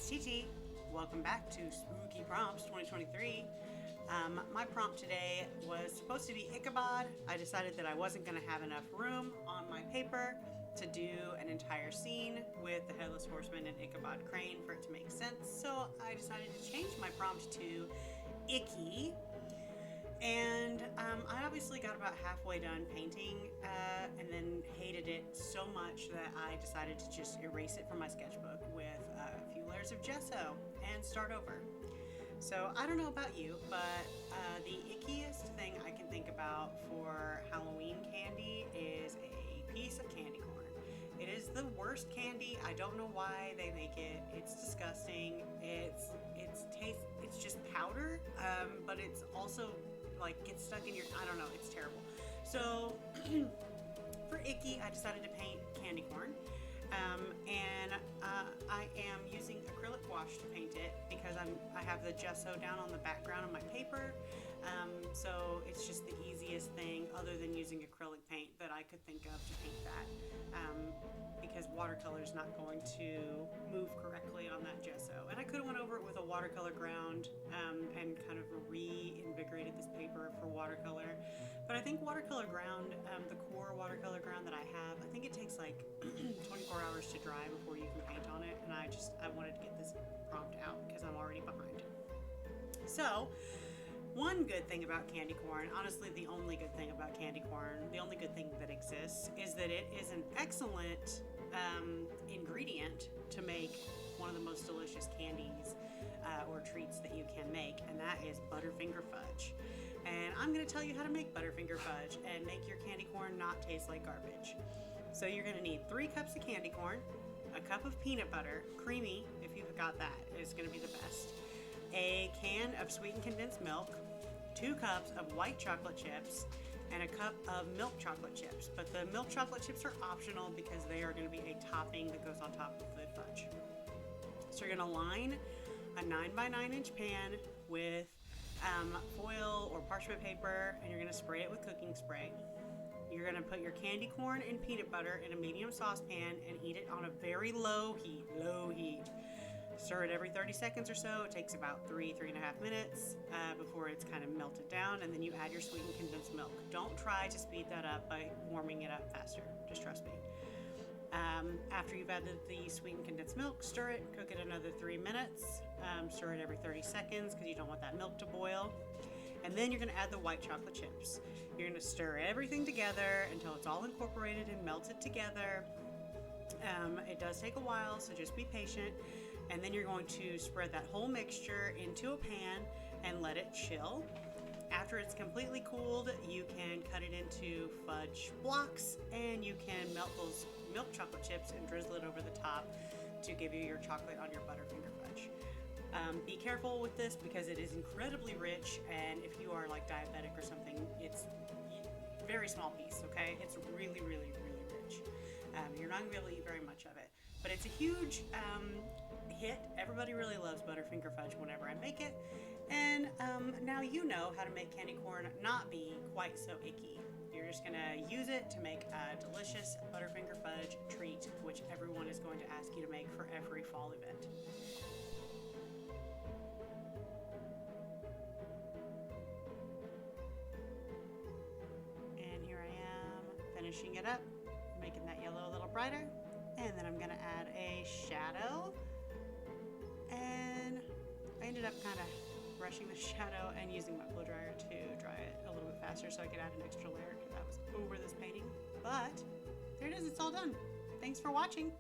TT. Welcome back to Spooky Prompts 2023. My prompt today was supposed to be Ichabod. I decided that I wasn't going to have enough room on my paper to do an entire scene with the Headless Horseman and Ichabod Crane for it to make sense. So I decided to change my prompt to Icky. And I obviously got about halfway done painting and then hated it so much that I decided to just erase it from my sketchbook with a few layers of gesso and start over. So I don't know about you, but the ickiest thing I can think about for Halloween candy is a piece of candy corn. It is the worst candy. I don't know why they make it. It's disgusting. It's just powder, but it's also like gets stuck in your, I don't know, it's terrible. So for Icky, I decided to paint candy corn, and I am using acrylic wash to paint it because I have the gesso down on the background of my paper, so it's just the easiest thing other than using acrylic paint that I could think of to paint that, because watercolor is not going to move correctly on that gesso. And I could have went over it with a watercolor ground and kind of reinvigorated this paper for watercolor. But I think watercolor ground, the core watercolor ground that I have, I think it takes like 24 hours to dry before you can paint on it. And I wanted to get this prompt out because I'm already behind. So, one good thing about candy corn, honestly the only good thing about candy corn, the only good thing that exists, is that it is an excellent ingredient to make one of the most delicious candies or treats that you can make, and that is Butterfinger fudge. And I'm going to tell you how to make Butterfinger fudge and make your candy corn not taste like garbage. So you're going to need 3 cups of candy corn, a cup of peanut butter, creamy if you've got that, is going to be the best, a can of sweetened condensed milk, 2 cups of white chocolate chips, and a cup of milk chocolate chips. But the milk chocolate chips are optional because they are going to be a topping that goes on top of the fudge. So you're going to line a 9 by 9 inch pan with foil or parchment paper, and you're going to spray it with cooking spray. You're going to put your candy corn and peanut butter in a medium saucepan and heat it on a very low heat. Stir it every 30 seconds or so. It takes about 3.5 minutes before it's kind of melted down, and then you add your sweetened condensed milk. Don't try to speed that up by warming it up faster. Just trust me. After you've added the sweetened condensed milk, stir it, cook it another 3 minutes. Stir it every 30 seconds because you don't want that milk to boil. And then you're going to add the white chocolate chips. You're going to stir everything together until it's all incorporated and melted together. It does take a while, so just be patient. And then you're going to spread that whole mixture into a pan and let it chill. After it's completely cooled, you can cut it into fudge blocks, and you can melt those milk chocolate chips and drizzle it over the top to give you your chocolate on your Butterfinger fudge. Be careful with this because it is incredibly rich, and if you are like diabetic or something, it's a very small piece, okay? It's really, really, really rich. You're not going to be able to eat very much of it, but it's a huge hit. Everybody really loves Butterfinger fudge whenever I make it, and now you know how to make candy corn not be quite so icky. You're just going to use it to make a delicious Butterfinger fudge treat, which everyone is going to ask you to make for every fall event. And here I am finishing it up, making that yellow a little brighter, and then I'm going to add a shadow. And I ended up kind of brushing the shadow and using my blow dryer to dry it a little bit faster so I could add an extra layer because that was over this painting. But there it is, it's all done. Thanks for watching.